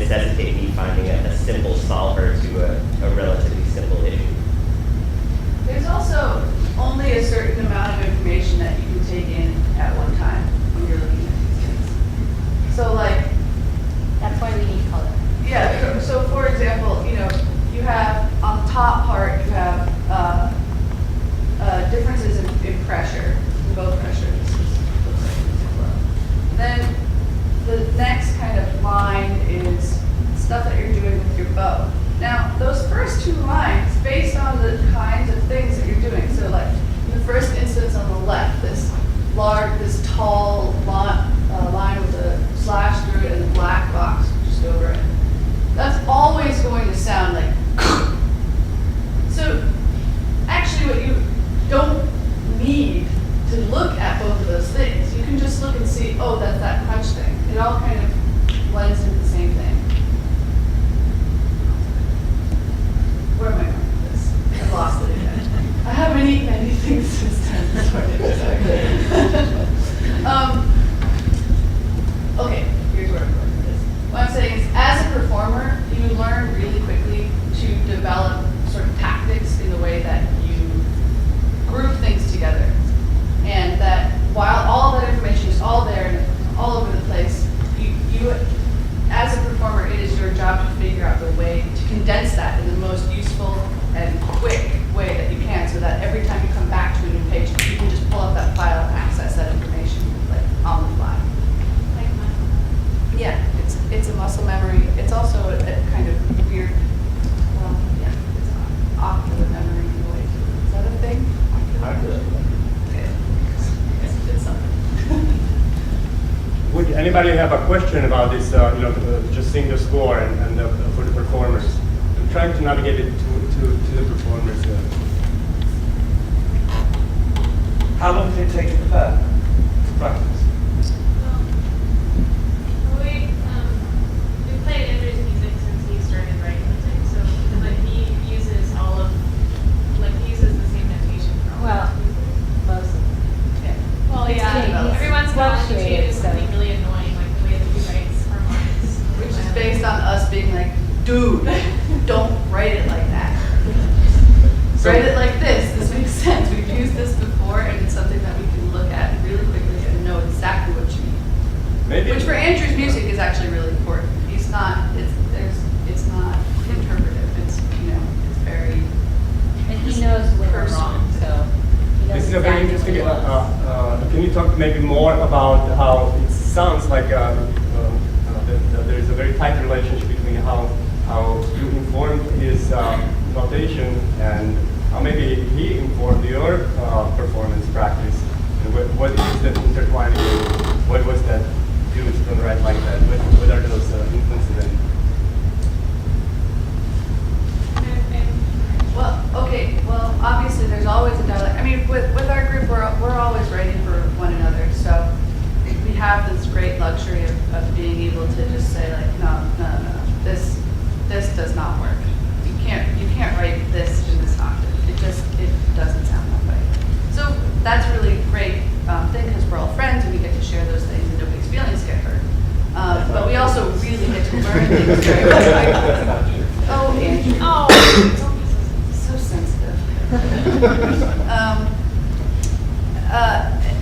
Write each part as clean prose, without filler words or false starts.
necessitate me finding a simple solver to a relatively simple issue. There's also only a certain amount of information that you can take in at one time when you're looking at these things. So like, That's why we need color. yeah, so for example, you have on the top part, you have differences in pressure, in both pressure. This looks like it's flow. Then the next kind of line is stuff that you're doing with your bow. Now, those first two lines, based on the kinds of things that you're doing, so like in the first instance on the left, this tall line with a slash through it and a black box just over it, that's always going to sound like so actually what you don't need to look at both of those things. You can just look and see, oh, that's that crunch thing. It all kind of blends into the same thing. Where am I going with this? I lost it again. I haven't eaten anything since 10 morning. Okay, here's where I'm going with this. What I'm saying is, as a performer, you learn really quickly to develop sort of tactics in the way that you group things together. And that while all that information is all there and all over the place, you as a performer, it is your job to figure out the way to condense that in the most useful and quick way that you can, so that every time you come back to a new page, you can just pull up that file and access that information like on the fly. Yeah, it's a muscle memory. It's also a kind of weird, well, yeah, it's an ocular memory in a way too. Is that a thing? Okay. It's something. Would anybody have a question about this, just seeing the score and for the performers? I'm trying to navigate it to the performers. How long did it take to prepare, to practice? We played Andrew's music since he started writing music, so he uses he uses the same notation for all Well, of his music. most of them. Yeah. Well, yeah, changed. every once in a while he Fluctuated, changes so. something really annoying, like the way that he writes harmonics. Which is based on us being like, dude, don't write it like that. Write it like this. This makes sense. We've used this before, and it's something that we can look at really quickly and know exactly what you mean. Maybe. Which for Andrew's music is actually really important. It's not interpretive. It's it's very. And he knows when we're Personal. wrong, so. he knows This is a very exactly interesting. what he wants. Can you talk maybe more about how it sounds like there is a very tight relationship between how you informed his notation and how maybe he informed your performance practice? And what is that intertwining? What was that dude's gonna write like that? What are those influences? Well, obviously there's always a dialect. I mean, with our group, we're always writing for one another. So we have this great luxury of being able to just say like, no, this does not work. You can't write this in this octave. It doesn't sound that way. So that's a really great thing because we're all friends and we get to share those things and nobody's feelings get hurt. But we also really get to learn things very much. Oh, Andrew. Oh, So sensitive.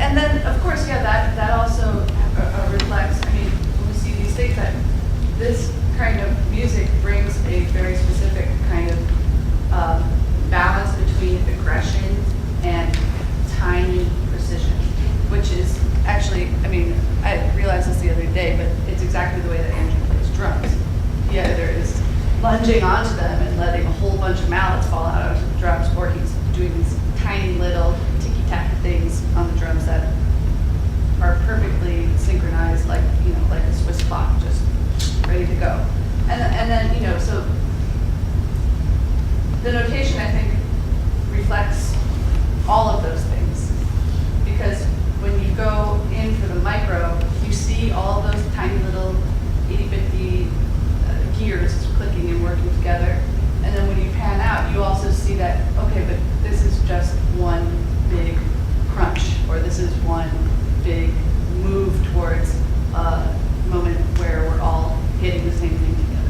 And then, of course, yeah, that also reflects, I mean, when we see these things, that this kind of music brings a very specific kind of balance between aggression and tiny precision, which is actually, I mean, I realized this the other day, but it's exactly the way that Andrew plays drums. He either is lunging onto them and letting a whole bunch of mallets fall out onto the drums, or he's doing these tiny little ticky-tacky things on the drums that are perfectly synchronized, like a Swiss clock, just ready to go. And then so the notation, I think, reflects all of those things, because when you go in for the micro, you see all of those tiny little itty-bitty gears clicking and working together. And then when you pan out, you also see that, okay, but this is just one big crunch, or this is one big move towards a moment where we're all hitting the same thing together.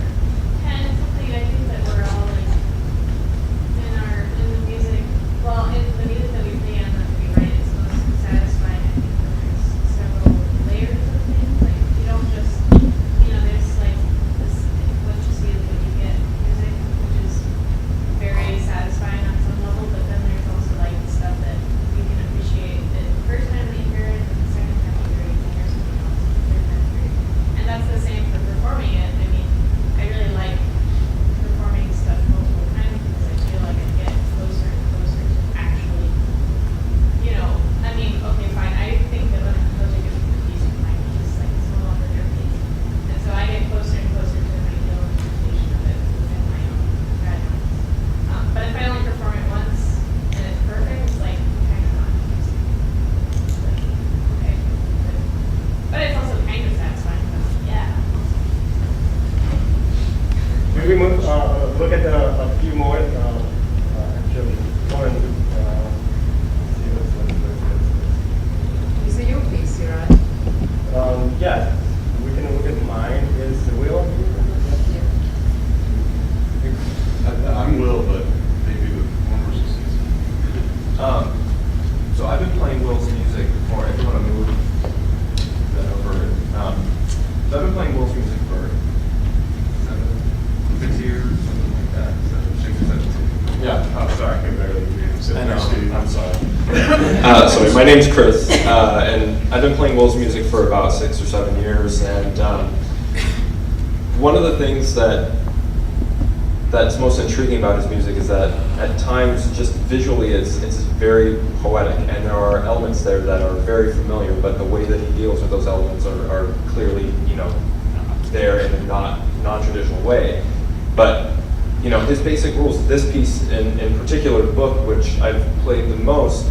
Can we move, look at a few more, actually, Lauren, see what's It's a your piece, right? yeah, we can look at mine. Is Will? I'm Will, but maybe the one person sees. So I've been playing Will's music for, if you want to move that over. So I've been playing Will's music for 6 years, something like that. 6 or 7 years. Yeah. Oh, sorry, I can barely hear you. I know. I'm sorry. Sorry, my name's Chris, and I've been playing Will's music for about 6 or 7 years, and one of the things that's most intriguing about his music is that at times, just visually, it's very poetic, and there are elements there that are very familiar, but the way that he deals with those elements are clearly, there in a non-traditional way. But his basic rules. This piece in particular, book, which I've played the most,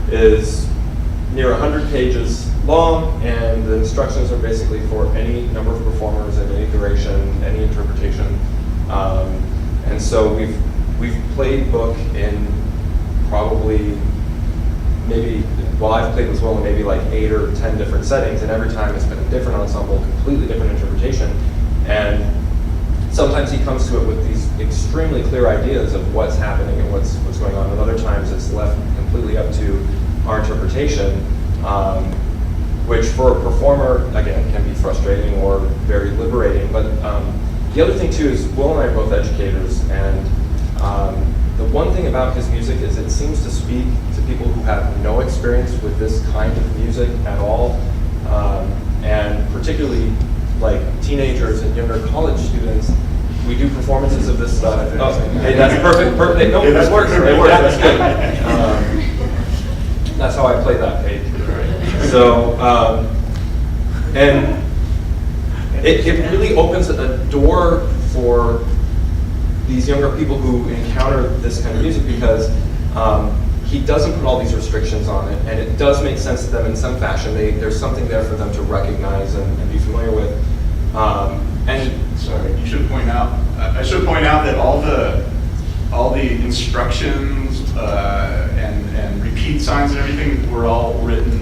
is near 100 pages long, and the instructions are basically for any number of performers in any duration, any interpretation. And so we've played book in probably I've played with Will in maybe like 8 or 10 different settings, and every time it's been a different ensemble, completely different interpretation. And sometimes he comes to it with these extremely clear ideas of what's happening and what's going on, and other times it's left completely up to our interpretation, which for a performer, again, can be frustrating or very liberating. But the other thing too is Will and I are both educators, and the one thing about his music is it seems to speak to people who have no experience with this kind of music at all, and particularly like teenagers and younger college students. We do performances of this stuff. Oh, hey, that's perfect. Perfect. No, that works. It works. That's good. That's how I play that page. So, and it really opens a door for these younger people who encounter this kind of music, because he doesn't put all these restrictions on it, and it does make sense to them in some fashion. There's something there for them to recognize and be familiar with. And sorry, you should point out. I should point out that all the instructions and repeat signs and everything were all written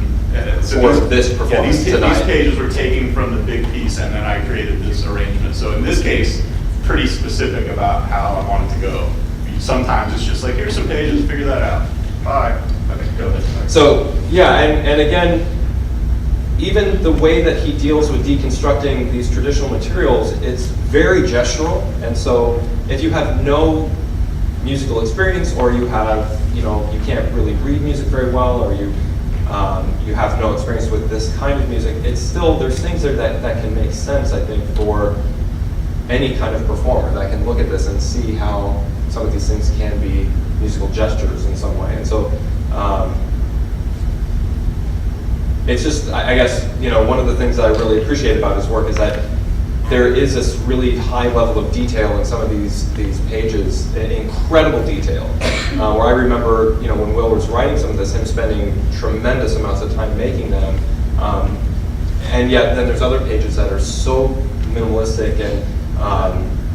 for this performance tonight. These pages were taken from the big piece, and then I created this arrangement. So in this case, pretty specific about how I want it to go. Sometimes it's just like, here's some pages, figure that out. Bye. Okay, go ahead. So yeah, and again, even the way that he deals with deconstructing these traditional materials, it's very gestural. And so if you have no musical experience, or you have, you can't really read music very well, or you have no experience with this kind of music, it's still, there's things there that can make sense, I think, for any kind of performer that can look at this and see how some of these things can be musical gestures in some way. And so it's just, I guess, one of the things that I really appreciate about his work is that there is this really high level of detail in some of these pages, incredible detail. Where I remember, when Will was writing some of this, him spending tremendous amounts of time making them, and yet then there's other pages that are so minimalistic and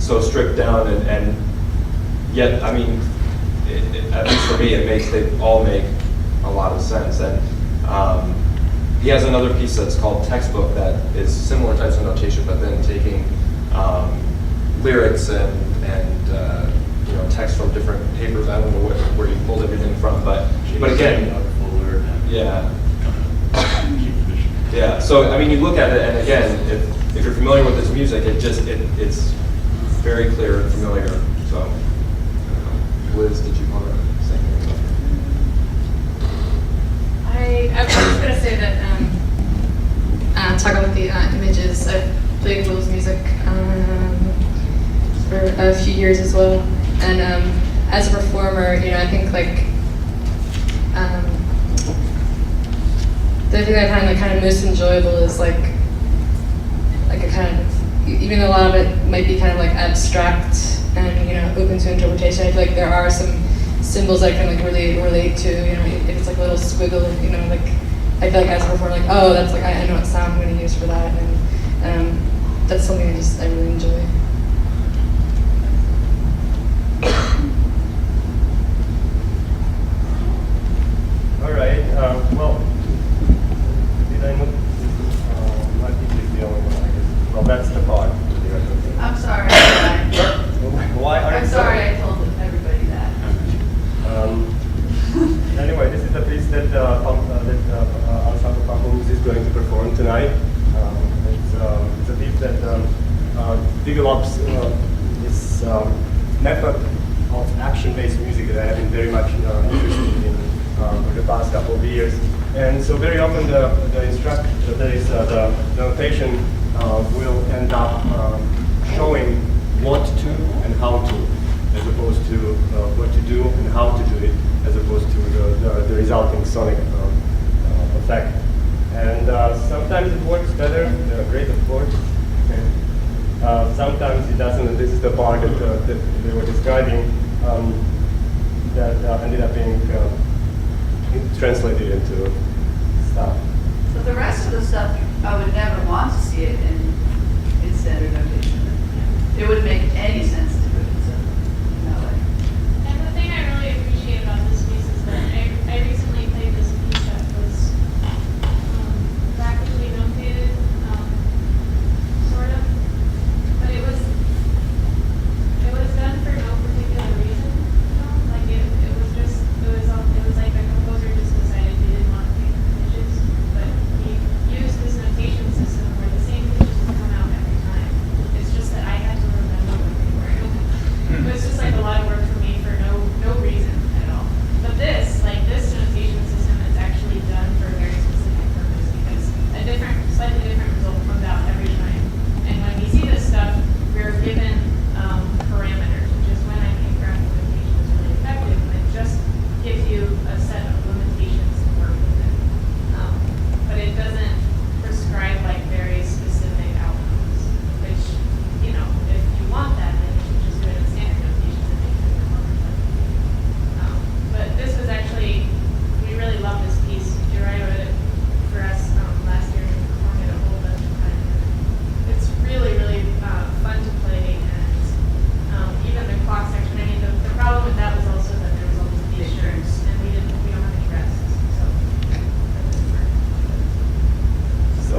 so stripped down, and yet, I mean, at least for me, they all make a lot of sense. And he has another piece that's called Textbook that is similar types of notation, but then taking lyrics and text from different papers. I don't know where he pulled everything from, but again, yeah. Yeah, so I mean, you look at it, and again, if you're familiar with this music, it's very clear and familiar. So, Liz, did you want to say anything? I was just going to say that, talk about the images. I've played Will's music for a few years as well. And as a performer, I think the thing I find kind of most enjoyable is like a kind of, even though a lot of it might be kind of abstract and open to interpretation, I feel like there are some symbols I can really relate to. If it's a little squiggle, I feel like as a performer, oh, that's I know what sound I'm going to use for that, and that's something I really enjoy. develops this method of action-based music that I have been very much interested in for the past couple of years. And so very often the notation will end up showing what to and how to, as opposed to what to do and how to do it, as opposed to the resulting sonic effect. And sometimes it works better, great of course. Sometimes it doesn't, and this is the part that they were describing, that ended up being translated into stuff. So the rest of the stuff, I would never want to see it in standard notation. It wouldn't make any sense to do it in that way. And the thing I really appreciate about this piece is that I recently played this piece that was practically notated, sort of, but it was done for no particular reason. Like it was like the composer just decided he didn't want to take the pitches, but he used this notation system where the same pitches would come out every time. It's just that I had to remember what they were. It was just like a lot of work for me for no reason at all. But this notation system is actually done for a very specific purpose because slightly different result comes out every time. And when we see this stuff, we're given parameters, which is when I think graphic notation is really effective. And it just gives you a set of limitations to work within. But it doesn't prescribe like very specific outcomes, which, if you want that, then you should just do it in standard notation and make it more reflective. But this was actually, we really love this piece. Jirai wrote it for us last year and performed it a whole bunch of times. It's really, really fun to play, and even the clock section. I mean, the problem with that was also that there was all these turns, and we don't have any rests, so that didn't work. So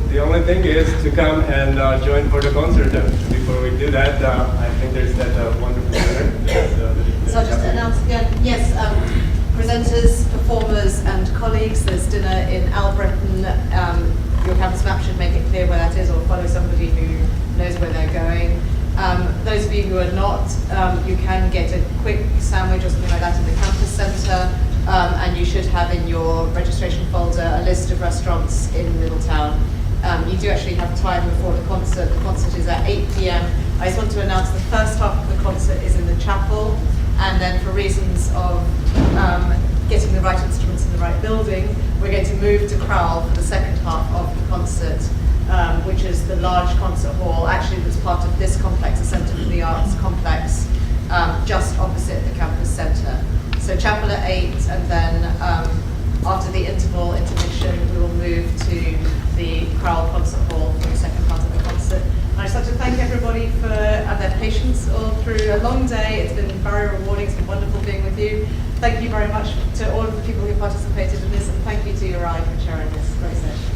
the only thing is to come and join for the concert. Before we do that, I think there's that wonderful dinner. So just to announce again, yes, presenters, performers and colleagues, there's dinner in Albritton. Your campus map should make it clear where that is, or follow somebody who knows where they're going. Those of you who are not, you can get a quick sandwich or something like that in the campus centre, and you should have in your registration folder a list of restaurants in Middletown. You do actually have time before the concert. The concert is at 8 p.m. I just want to announce the first half of the concert is in the chapel, and then for reasons of getting the right instruments in the right building, we're going to move to Crowell for the second half of the concert, which is the large concert hall, actually that's part of this complex, the Centre for the Arts complex, just opposite the campus centre. So chapel at 8, and then after the intermission, we will move to the Crowell Concert Hall for the second part of the concert. And I'd just like to thank everybody for their patience all through a long day. It's been very rewarding, it's been wonderful being with you. Thank you very much to all of the people who participated in this, and thank you to Uri for chairing this great session.